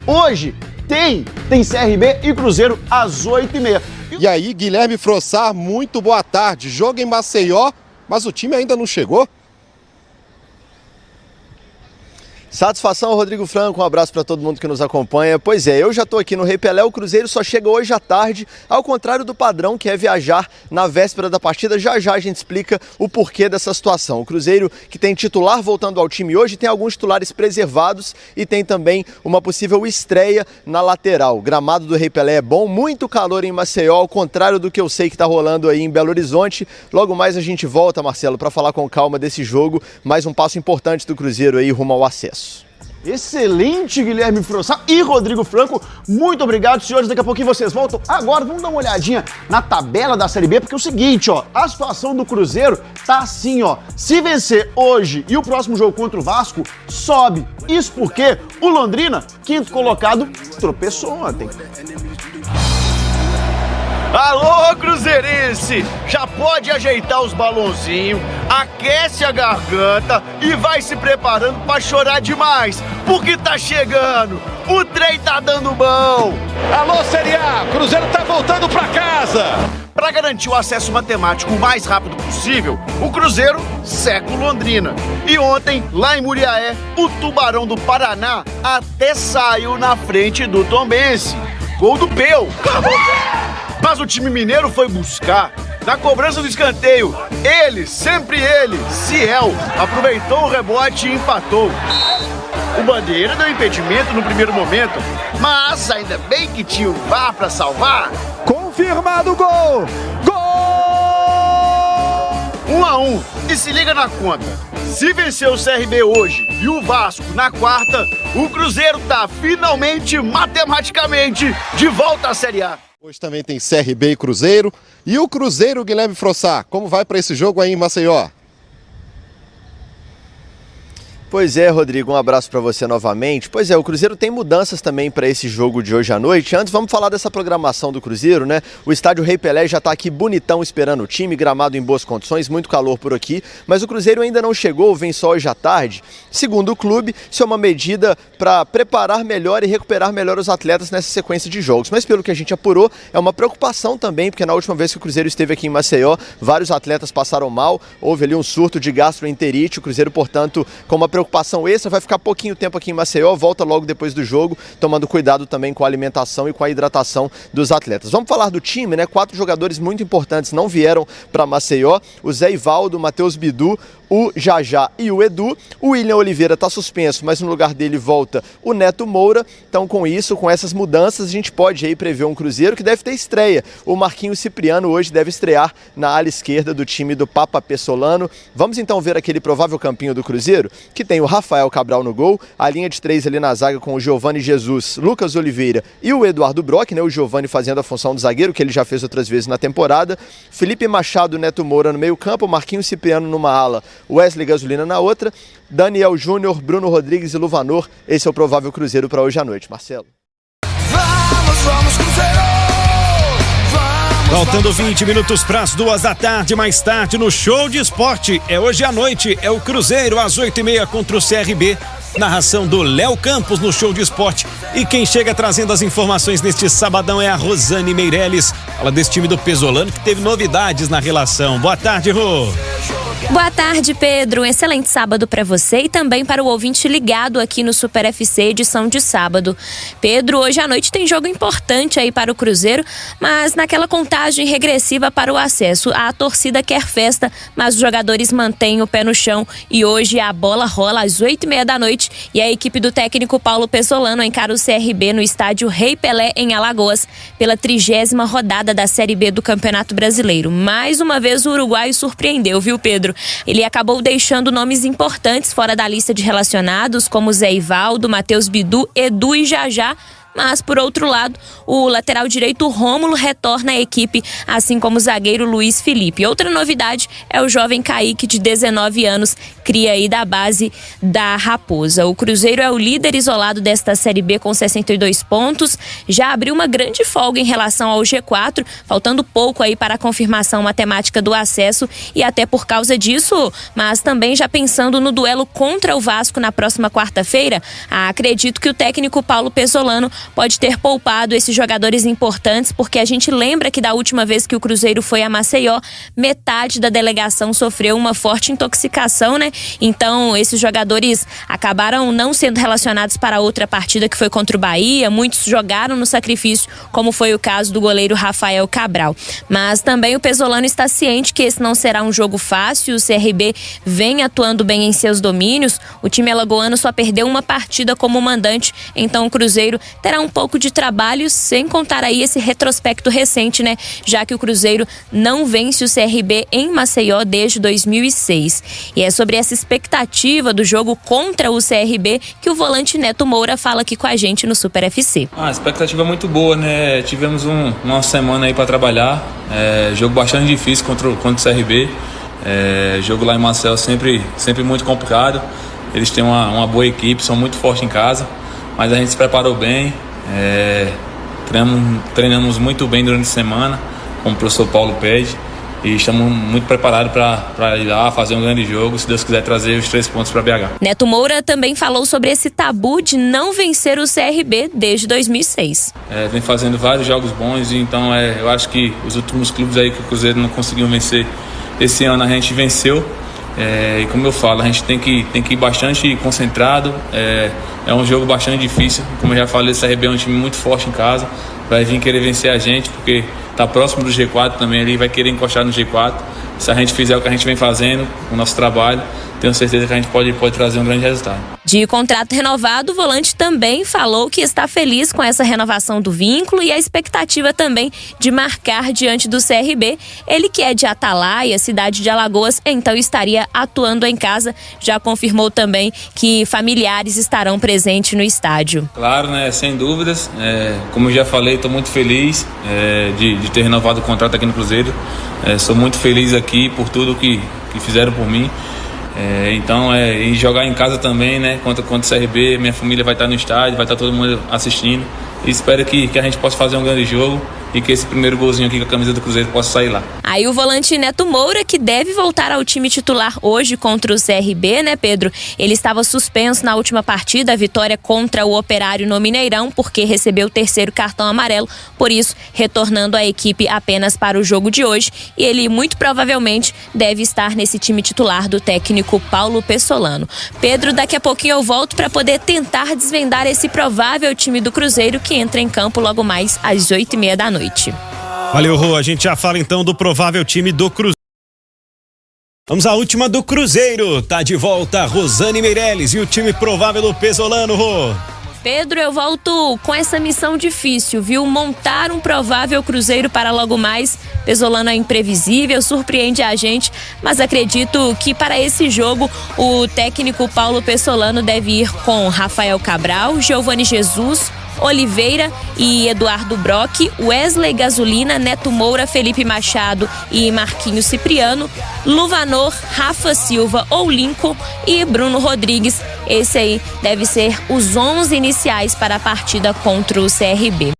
Hoje tem CRB e Cruzeiro às 8h30. E aí, Guilherme Frossar, muito boa tarde. Jogo em Maceió, mas o time ainda não chegou? Satisfação, Rodrigo Franco, um abraço para todo mundo que nos acompanha. Pois é, eu já estou aqui no Rei Pelé, o Cruzeiro só chega hoje à tarde, ao contrário do padrão que é viajar na véspera da partida. Já já a gente explica o porquê dessa situação. O Cruzeiro, que tem titular voltando ao time hoje, tem alguns titulares preservados e tem também uma possível estreia na lateral. O gramado do Rei Pelé é bom, muito calor em Maceió, ao contrário do que eu sei que está rolando aí em Belo Horizonte. Logo mais a gente volta, Marcelo, para falar com calma desse jogo, mais um passo importante do Cruzeiro aí rumo ao acesso. Excelente, Guilherme Frossar e Rodrigo Franco. Muito obrigado, senhores. Daqui a pouquinho vocês voltam. Agora vamos dar uma olhadinha na tabela da Série B, porque é o seguinte, ó, a situação do Cruzeiro tá assim, ó. Se vencer hoje e o próximo jogo contra o Vasco, sobe. Isso porque o Londrina, quinto colocado, tropeçou ontem. Alô, cruzeirense! Já pode ajeitar os balãozinhos, aquece a garganta e vai se preparando pra chorar demais, porque tá chegando, o trem tá dando bom! Alô, Série A! Cruzeiro tá voltando pra casa! Para garantir o acesso matemático o mais rápido possível, o Cruzeiro seca o Londrina. E ontem, lá em Muriaé, o Tubarão do Paraná até saiu na frente do Tombense. Gol do Peu! Mas o time mineiro foi buscar. Na cobrança do escanteio, ele, sempre ele, Ciel, aproveitou o rebote e empatou. O Bandeira deu impedimento no primeiro momento, mas ainda bem que tinha o VAR para salvar. Confirmado o gol! Gol! 1-1. E se liga na conta. Se vencer o CRB hoje e o Vasco na quarta, o Cruzeiro tá finalmente, matematicamente, de volta à Série A. Hoje também tem CRB e Cruzeiro. E o Cruzeiro, Guilherme Frossar, como vai para esse jogo aí em Maceió? Pois é, Rodrigo, um abraço para você novamente. Pois é, o Cruzeiro tem mudanças também para esse jogo de hoje à noite. Antes, vamos falar dessa programação do Cruzeiro, né? O estádio Rei Pelé já está aqui bonitão esperando o time, gramado em boas condições, muito calor por aqui, mas o Cruzeiro ainda não chegou, vem só hoje à tarde. Segundo o clube, isso é uma medida para preparar melhor e recuperar melhor os atletas nessa sequência de jogos. Mas pelo que a gente apurou, é uma preocupação também, porque na última vez que o Cruzeiro esteve aqui em Maceió, vários atletas passaram mal, houve ali um surto de gastroenterite. O Cruzeiro, portanto, com uma preocupação extra, vai ficar pouquinho tempo aqui em Maceió, volta logo depois do jogo, tomando cuidado também com a alimentação e com a hidratação dos atletas. Vamos falar do time, né? 4 jogadores muito importantes não vieram para Maceió: o Zé Ivaldo, o Matheus Bidu, o Jajá e o Edu. O William Oliveira está suspenso, mas no lugar dele volta o Neto Moura. Então, com isso, com essas mudanças, a gente pode aí prever um Cruzeiro que deve ter estreia. O Marquinhos Cipriano hoje deve estrear na ala esquerda do time do Papa Pessolano. Vamos então ver aquele provável campinho do Cruzeiro, que tem o Rafael Cabral no gol, a linha de 3 ali na zaga com o Giovani Jesus, Lucas Oliveira e o Eduardo Brock, né? O Giovani fazendo a função de zagueiro, que ele já fez outras vezes na temporada. Felipe Machado, Neto Moura no meio campo, Marquinhos Cipriano numa ala, Wesley Gasolina na outra, Daniel Júnior, Bruno Rodrigues e Luvanor. Esse é o provável Cruzeiro para hoje à noite, Marcelo. Vamos, Cruzeiro! Faltando 20 minutos para as 2 da tarde, mais tarde no Show de Esporte. É hoje à noite, é o Cruzeiro às 8h30 contra o CRB. Narração do Léo Campos no Show de Esporte. E quem chega trazendo as informações neste sabadão é a Rosane Meirelles. Fala desse time do Pesolano que teve novidades na relação. Boa tarde, Rô. Boa tarde, Pedro. Um excelente sábado para você e também para o ouvinte ligado aqui no Super FC edição de sábado. Pedro, hoje à noite tem jogo importante aí para o Cruzeiro, mas naquela contagem regressiva para o acesso. A torcida quer festa, mas os jogadores mantêm o pé no chão e hoje a bola rola às 8h30 da noite e a equipe do técnico Paulo Pessolano encara o CRB no estádio Rei Pelé em Alagoas pela 30ª rodada da Série B do Campeonato Brasileiro. Mais uma vez o uruguaio surpreendeu, viu, Pedro? Ele acabou deixando nomes importantes fora da lista de relacionados, como Zé Ivaldo, Matheus Bidu, Edu e Jajá, mas por outro lado, o lateral direito Rômulo retorna à equipe, assim como o zagueiro Luiz Felipe. Outra novidade é o jovem Kaique, de 19 anos, cria aí da base da Raposa. O Cruzeiro é o líder isolado desta Série B com 62 pontos, já abriu uma grande folga em relação ao G4, faltando pouco aí para a confirmação matemática do acesso, e até por causa disso, mas também já pensando no duelo contra o Vasco na próxima quarta-feira, acredito que o técnico Paulo Pesolano pode ter poupado esses jogadores importantes, porque a gente lembra que da última vez que o Cruzeiro foi a Maceió, metade da delegação sofreu uma forte intoxicação, né? Então esses jogadores acabaram não sendo relacionados para outra partida, que foi contra o Bahia. Muitos jogaram no sacrifício, como foi o caso do goleiro Rafael Cabral. Mas também o Pesolano está ciente que esse não será um jogo fácil. O CRB vem atuando bem em seus domínios. O time alagoano só perdeu uma partida como mandante, então o Cruzeiro terá um pouco de trabalho, sem contar aí esse retrospecto recente, né? Já que o Cruzeiro não vence o CRB em Maceió desde 2006. E é sobre essa expectativa do jogo contra o CRB que o volante Neto Moura fala aqui com a gente no Super FC. A expectativa é muito boa, né? Tivemos uma semana aí para trabalhar, jogo bastante difícil contra o CRB, jogo lá em Maceió sempre muito complicado. Eles têm uma boa equipe, são muito fortes em casa, mas a gente se preparou bem, treinamos muito bem durante a semana, como o professor Paulo pede, e estamos muito preparados para ir lá fazer um grande jogo, se Deus quiser trazer os 3 pontos para BH. Neto Moura também falou sobre esse tabu de não vencer o CRB desde 2006. Vem fazendo vários jogos bons, então eu acho que os últimos clubes aí que o Cruzeiro não conseguiu vencer, esse ano a gente venceu. E como eu falo, a gente tem que ir bastante concentrado. É um jogo bastante difícil. Como eu já falei, o CRB é um time muito forte em casa, vai vir querer vencer a gente, porque está próximo do G4 também, ali vai querer encostar no G4. Se a gente fizer o que a gente vem fazendo, o nosso trabalho, tenho certeza que a gente pode trazer um grande resultado. De contrato renovado, o volante também falou que está feliz com essa renovação do vínculo e a expectativa também de marcar diante do CRB. Ele, que é de Atalaia, cidade de Alagoas, então estaria atuando em casa. Já confirmou também que familiares estarão presentes no estádio. Claro, né? Sem dúvidas. Como eu já falei, estou muito feliz de ter renovado o contrato aqui no Cruzeiro. Sou muito feliz aqui por tudo que fizeram por mim. Então, e jogar em casa também, né? Contra o CRB, minha família vai estar no estádio, vai estar todo mundo assistindo. E espero que a gente possa fazer um grande jogo e que esse primeiro golzinho aqui com a camisa do Cruzeiro possa sair lá. Aí o volante Neto Moura, que deve voltar ao time titular hoje contra o CRB, né, Pedro? Ele estava suspenso na última partida, a vitória contra o Operário no Mineirão, porque recebeu o 3º cartão amarelo, por isso retornando à equipe apenas para o jogo de hoje, e ele muito provavelmente deve estar nesse time titular do técnico Paulo Pesolano. Pedro, daqui a pouquinho eu volto para poder tentar desvendar esse provável time do Cruzeiro, que entra em campo logo mais às 8h30 da noite. Valeu, Rô. A gente já fala então do provável time do Cruzeiro. Vamos à última do Cruzeiro. Tá de volta Rosane Meirelles e o time provável do Pesolano, Rô. Pedro, eu volto com essa missão difícil, viu? Montar um provável Cruzeiro para logo mais. Pesolano é imprevisível, surpreende a gente, mas acredito que para esse jogo o técnico Paulo Pesolano deve ir com Rafael Cabral, Giovani Jesus, Oliveira e Eduardo Brock, Wesley Gasolina, Neto Moura, Felipe Machado e Marquinhos Cipriano, Luvanor, Rafa Silva ou Lincoln e Bruno Rodrigues. Esse aí deve ser os 11 iniciais para a partida contra o CRB.